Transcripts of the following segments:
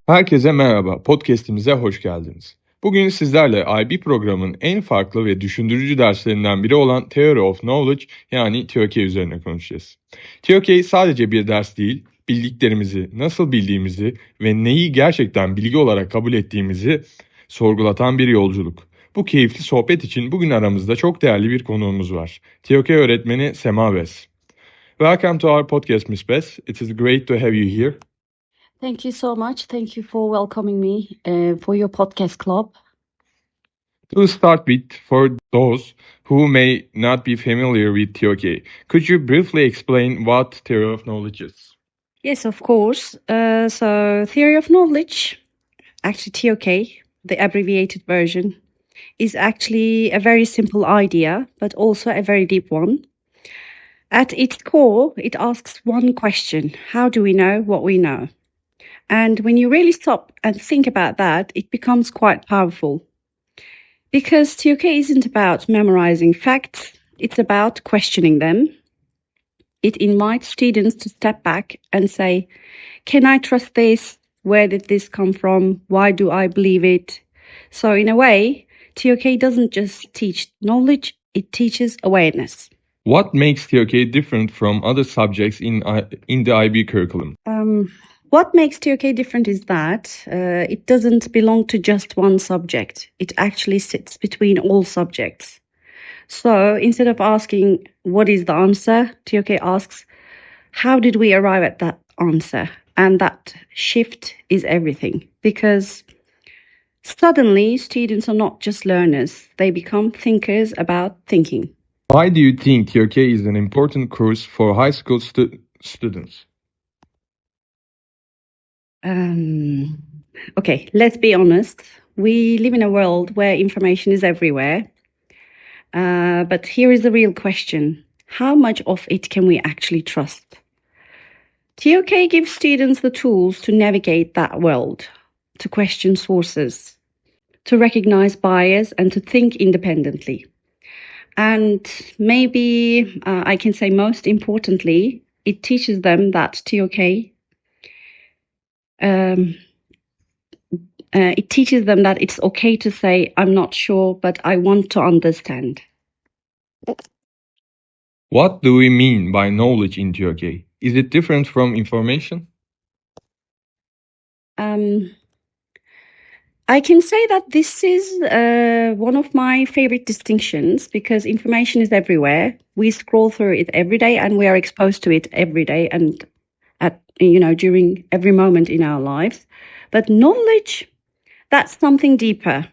Herkese merhaba, podcast'imize hoş geldiniz. Bugün sizlerle IB programının en farklı ve düşündürücü derslerinden biri olan Theory of Knowledge yani TOK üzerine konuşacağız. TOK sadece bir ders değil, bildiklerimizi, nasıl bildiğimizi ve neyi gerçekten bilgi olarak kabul ettiğimizi sorgulatan bir yolculuk. Bu keyifli sohbet için bugün aramızda çok değerli bir konuğumuz var. TOK öğretmeni Sema Bes. Welcome to our podcast, Miss Bes. It is great to have you here. Thank you so much. Thank you for welcoming me for your podcast club. To start with, for those who may not be familiar with TOK, could you briefly explain what theory of knowledge is? Yes, of course. So theory of knowledge, actually TOK, the abbreviated version, is actually a very simple idea, but also a very deep one. At its core, it asks one question: how do we know what we know? And when you really stop and think about that, it becomes quite powerful. Because TOK isn't about memorizing facts, it's about questioning them. It invites students to step back and say, can I trust this? Where did this come from? Why do I believe it? So in a way, TOK doesn't just teach knowledge, it teaches awareness. What makes TOK different from other subjects in the IB curriculum? What makes TOK different is that it doesn't belong to just one subject. It actually sits between all subjects. So instead of asking, what is the answer? TOK asks, how did we arrive at that answer? And that shift is everything, because suddenly students are not just learners, they become thinkers about thinking. Why do you think TOK is an important course for high school students? Okay, let's be honest. We live in a world where information is everywhere. But here is the real question. How much of it can we actually trust? TOK gives students the tools to navigate that world, to question sources, to recognize bias, and to think independently. And maybe I can say most importantly, it teaches them that it teaches them that it's okay to say, I'm not sure, but I want to understand. What do we mean by knowledge in TOK? Is it different from information? I can say that this is one of my favorite distinctions, because information is everywhere. We scroll through it every day and we are exposed to it every day and during every moment in our lives. But knowledge, that's something deeper.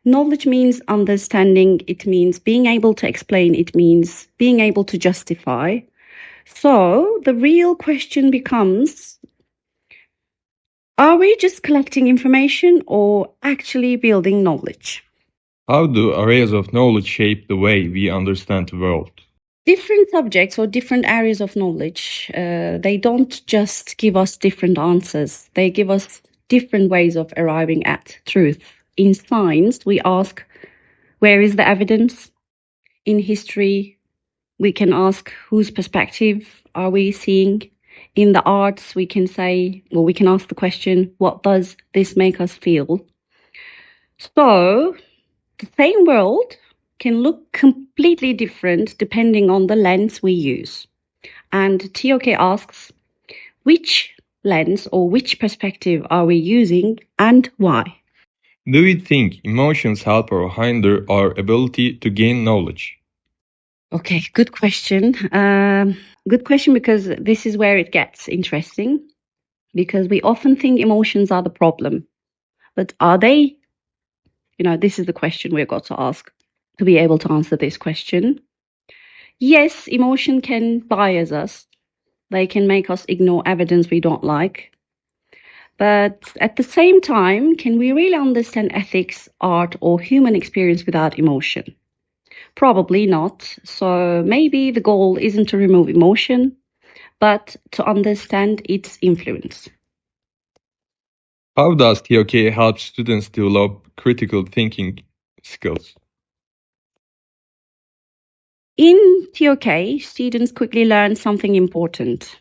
Knowledge means understanding. It means being able to explain. It means being able to justify. So the real question becomes, are we just collecting information or actually building knowledge? How do areas of knowledge shape the way we understand the world? Different subjects or different areas of knowledge, they don't just give us different answers. They give us different ways of arriving at truth. In science, we ask, where is the evidence? In history, we can ask, whose perspective are we seeing? In the arts, we can ask the question, what does this make us feel? So, the same world can look completely different depending on the lens we use. And TOK asks, which lens or which perspective are we using and why? Do we think emotions help or hinder our ability to gain knowledge? Okay, good question. Good question, because this is where it gets interesting. Because we often think emotions are the problem. But are they? This is the question we've got to ask to be able to answer this question. Yes, emotion can bias us. They can make us ignore evidence we don't like. But at the same time, can we really understand ethics, art, or human experience without emotion? Probably not. So maybe the goal isn't to remove emotion, but to understand its influence. How does TOK help students develop critical thinking skills? In TOK, students quickly learn something important.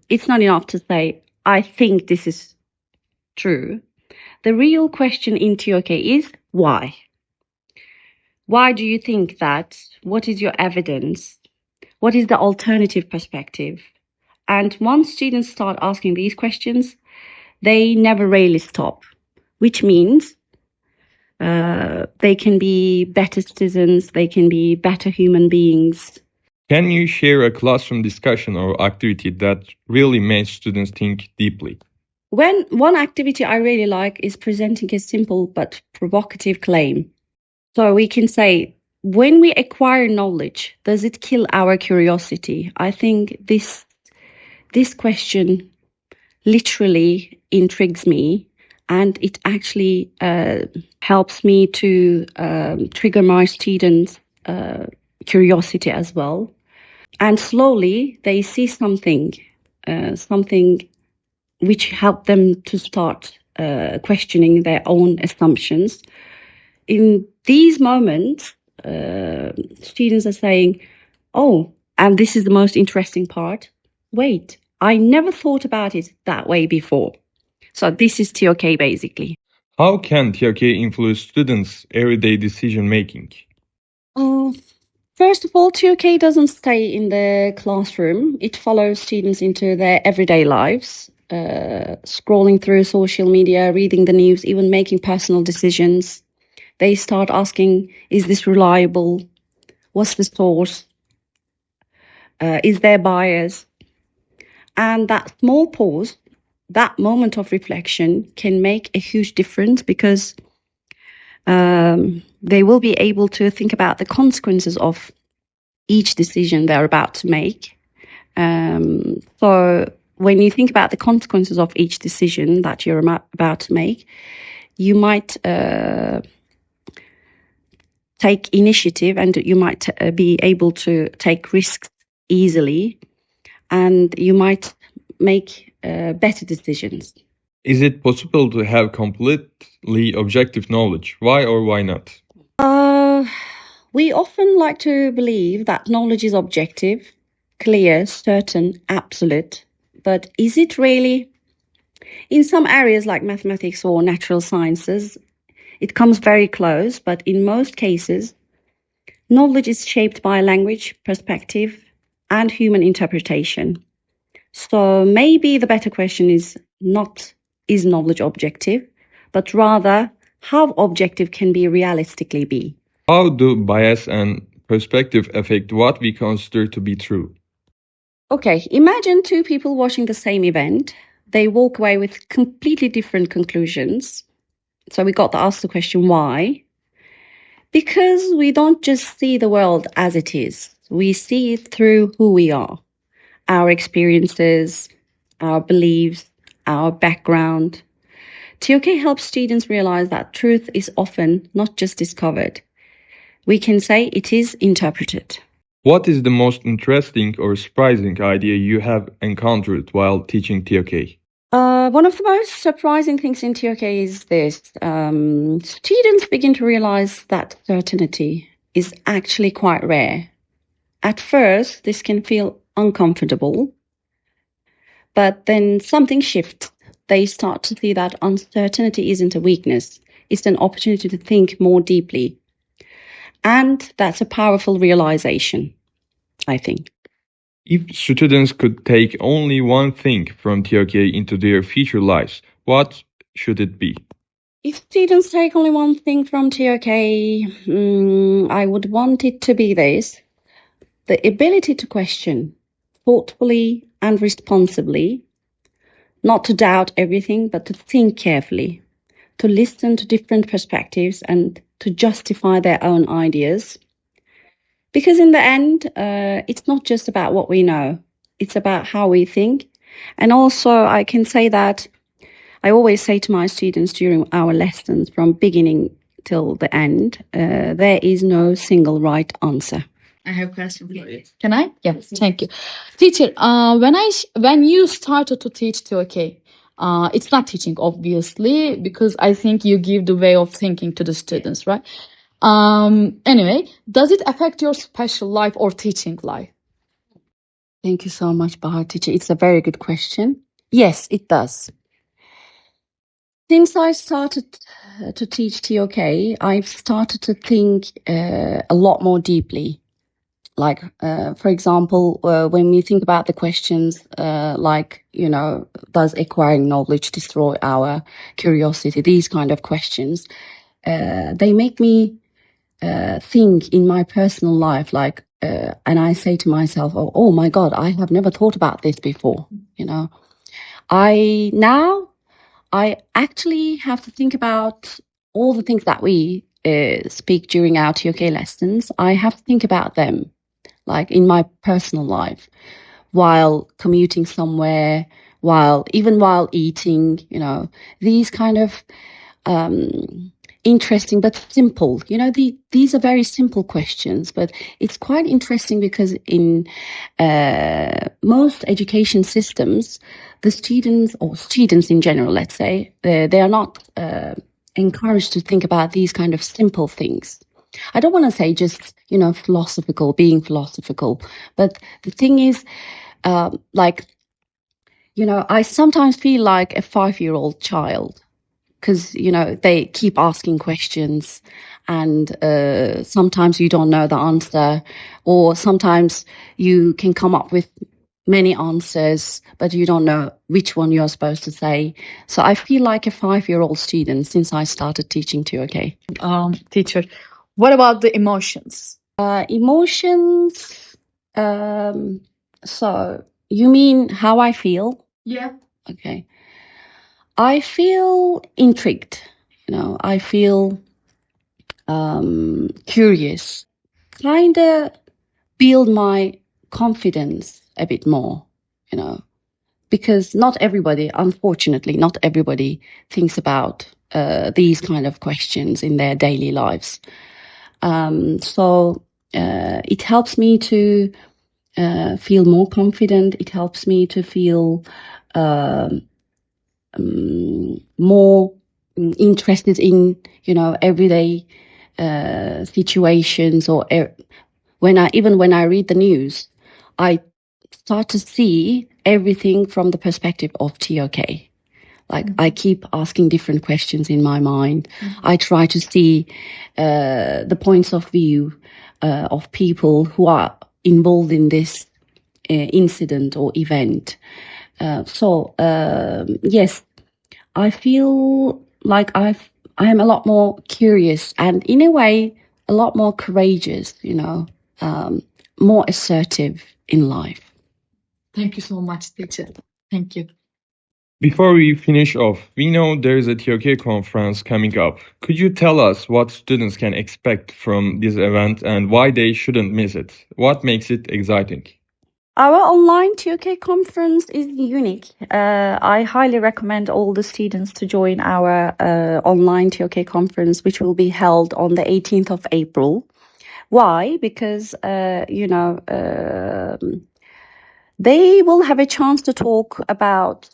It's not enough to say, I think this is true. The real question in TOK is why? Why do you think that? What is your evidence? What is the alternative perspective? And once students start asking these questions, they never really stop, which means they can be better citizens, they can be better human beings. Can you share a classroom discussion or activity that really made students think deeply? One activity I really like is presenting a simple but provocative claim. So we can say, when we acquire knowledge, does it kill our curiosity? I think this question literally intrigues me, and it actually helps me to trigger my students' curiosity as well. And slowly they see something which help them to start questioning their own assumptions. In these moments, students are saying, oh, and this is the most interesting part, wait, I never thought about it that way before. So this is TOK basically. How can TOK influence students' everyday decision making? First of all, TOK doesn't stay in the classroom. It follows students into their everyday lives, scrolling through social media, reading the news, even making personal decisions. They start asking, is this reliable? What's the source? Is there bias? And that small pause, that moment of reflection can make a huge difference, because they will be able to think about the consequences of each decision they're about to make. So when you think about the consequences of each decision that you're about to make, you might take initiative, and you might be able to take risks easily, and you might make better decisions. Is it possible to have completely objective knowledge? Why or why not? We often like to believe that knowledge is objective, clear, certain, absolute. But is it really? In some areas like mathematics or natural sciences, it comes very close, but in most cases, knowledge is shaped by language, perspective, and human interpretation. So maybe the better question is not, is knowledge objective, but rather, how objective can we realistically be? How do bias and perspective affect what we consider to be true? Okay, imagine two people watching the same event. They walk away with completely different conclusions. So we got to ask the question, why? Because we don't just see the world as it is. We see it through who we are, our experiences, our beliefs, our background. TOK helps students realize that truth is often not just discovered. We can say it is interpreted. What is the most interesting or surprising idea you have encountered while teaching TOK? One of the most surprising things in TOK is this. Students begin to realize that certainty is actually quite rare. At first, this can feel uncomfortable, but then something shifts. They start to see that uncertainty isn't a weakness. It's an opportunity to think more deeply. And that's a powerful realization, I think. If students could take only one thing from TOK into their future lives, what should it be? If students take only one thing from TOK, I would want it to be this: the ability to question thoughtfully and responsibly, not to doubt everything, but to think carefully, to listen to different perspectives and to justify their own ideas. Because in the end, it's not just about what we know, it's about how we think. And also, I can say that I always say to my students during our lessons, from beginning till the end, there is no single right answer. I have a question for you. Can I? Yes, thank you. Teacher, when you started to teach TOK, it's not teaching, obviously, because I think you give the way of thinking to the students, right? Anyway, does it affect your special life or teaching life? Thank you so much, Bahar teacher. It's a very good question. Yes, it does. Since I started to teach TOK, I've started to think a lot more deeply. Like, for example, when we think about the questions, like, does acquiring knowledge destroy our curiosity? These kind of questions, they make me think in my personal life, like, and I say to myself, oh my God, I have never thought about this before. I actually have to think about all the things that we speak during our TOK lessons. I have to think about them, like in my personal life, while commuting somewhere, even while eating, these kind of interesting but simple. These are very simple questions, but it's quite interesting because in most education systems, the students, or students in general, let's say, they are not encouraged to think about these kind of simple things. I don't want to say just, being philosophical, but the thing is, I sometimes feel like a 5-year-old child because, they keep asking questions and sometimes you don't know the answer, or sometimes you can come up with many answers, but you don't know which one you're supposed to say. So I feel like a 5-year-old student since I started teaching TOK. Teacher, what about the emotions? Emotions. So you mean how I feel? Yeah. Okay. I feel intrigued. I feel curious. Kinda build my confidence a bit more. Because unfortunately, not everybody thinks about these kind of questions in their daily lives. So it helps me to feel more confident. It helps me to feel more interested in, everyday situations, or when I read the news, I start to see everything from the perspective of TOK. Like, I keep asking different questions in my mind. I try to see the points of view of people who are involved in this incident or event. Yes, I feel like I am a lot more curious and, in a way, a lot more courageous, more assertive in life. Thank you so much, teacher. Thank you. Before we finish off, we know there is a TOK conference coming up. Could you tell us what students can expect from this event and why they shouldn't miss it? What makes it exciting? Our online TOK conference is unique. I highly recommend all the students to join our online TOK conference, which will be held on the 18th of April. Why? Because, they will have a chance to talk about,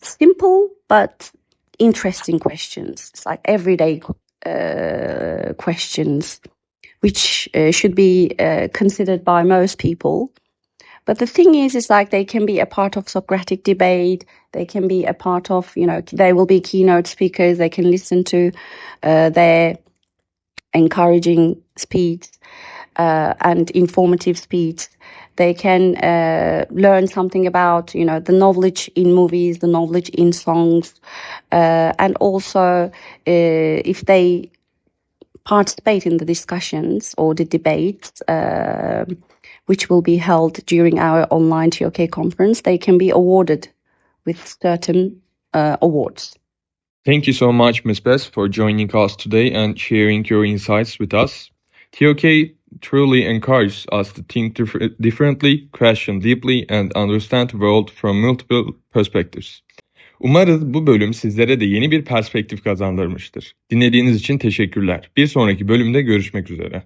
simple but interesting questions. It's like everyday questions, which should be considered by most people. But the thing is like they can be a part of Socratic debate. They can be a part of, they will be keynote speakers. They can listen to their encouraging speech and informative speech. They can learn something about, the knowledge in movies, the knowledge in songs, and also if they participate in the discussions or the debates, which will be held during our online TOK conference, they can be awarded with certain awards. Thank you so much, Ms. Bess, for joining us today and sharing your insights with us. TOK truly encourages us to think differently, question deeply, and understand the world from multiple perspectives. Umarız bu bölüm sizlere de yeni bir perspektif kazandırmıştır. Dinlediğiniz için teşekkürler. Bir sonraki bölümde görüşmek üzere.